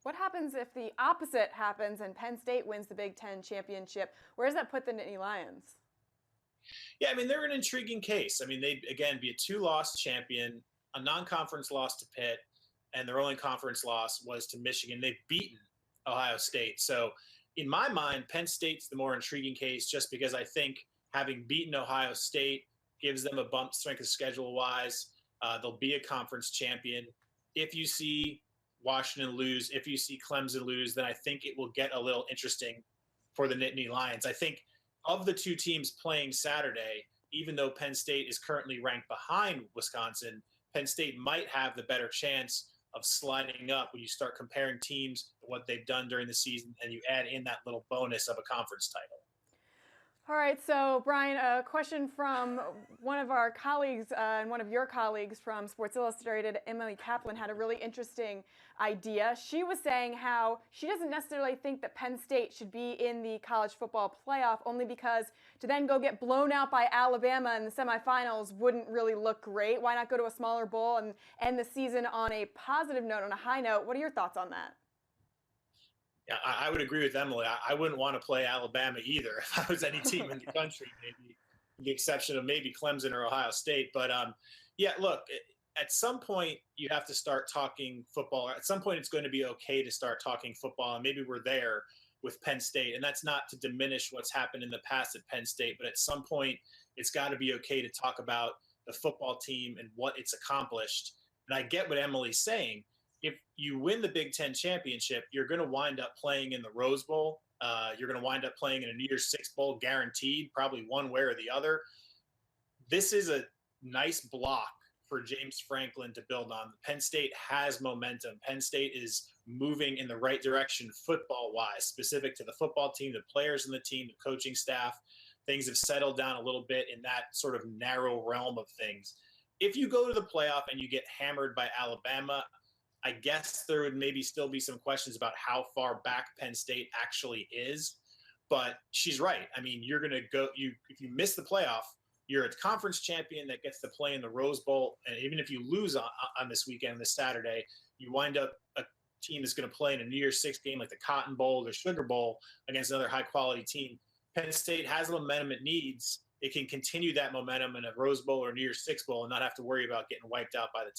What happens if the opposite happens and Penn State wins the Big Ten championship? Where does that put the Nittany Lions? Yeah, I mean, they're an intriguing case. I mean, they'd, again, be a two-loss champion, a non-conference loss to Pitt, and their only conference loss was to Michigan. They've beaten Ohio State. So in my mind, Penn State's the more intriguing case just because I think having beaten Ohio State gives them a bump strength of schedule-wise. They'll be a conference champion. If you see Washington lose, if you see Clemson lose, then I think it will get a little interesting for the Nittany Lions. I think of the two teams playing Saturday, even though Penn State is currently ranked behind Wisconsin, Penn State might have the better chance of sliding up when you start comparing teams and what they've done during the season and you add in that little bonus of a conference title. All right, so Brian, a question from one of our colleagues and one of your colleagues from Sports Illustrated, Emily Kaplan, had a really interesting idea. She was saying how she doesn't necessarily think that Penn State should be in the college football playoff, only because to then go get blown out by Alabama in the semifinals wouldn't really look great. Why not go to a smaller bowl and end the season on a positive note, on a high note? What are your thoughts on that? Yeah, I would agree with Emily. I wouldn't want to play Alabama either if I was any team in the country, maybe with the exception of maybe Clemson or Ohio State. But yeah, look, at some point you have to start talking football. At some point it's going to be okay to start talking football, and maybe we're there with Penn State. And that's not to diminish what's happened in the past at Penn State, but at some point it's got to be okay to talk about the football team and what it's accomplished. And I get what Emily's saying. If you win the Big Ten championship, you're going to wind up playing in the Rose Bowl. You're going to wind up playing in a New Year's Six Bowl, guaranteed, probably one way or the other. This is a nice block for James Franklin to build on. Penn State has momentum. Penn State is moving in the right direction football-wise, specific to the football team, the players in the team, the coaching staff. Things have settled down a little bit in that sort of narrow realm of things. If you go to the playoff and you get hammered by Alabama, I guess there would maybe still be some questions about how far back Penn State actually is. But she's right. I mean, you're going to go – if you miss the playoff, you're a conference champion that gets to play in the Rose Bowl. And even if you lose on this weekend, this Saturday, you wind up a team that's going to play in a New Year's Six game like the Cotton Bowl or Sugar Bowl against another high-quality team. Penn State has the momentum it needs. It can continue that momentum in a Rose Bowl or New Year's Six Bowl and not have to worry about getting wiped out by the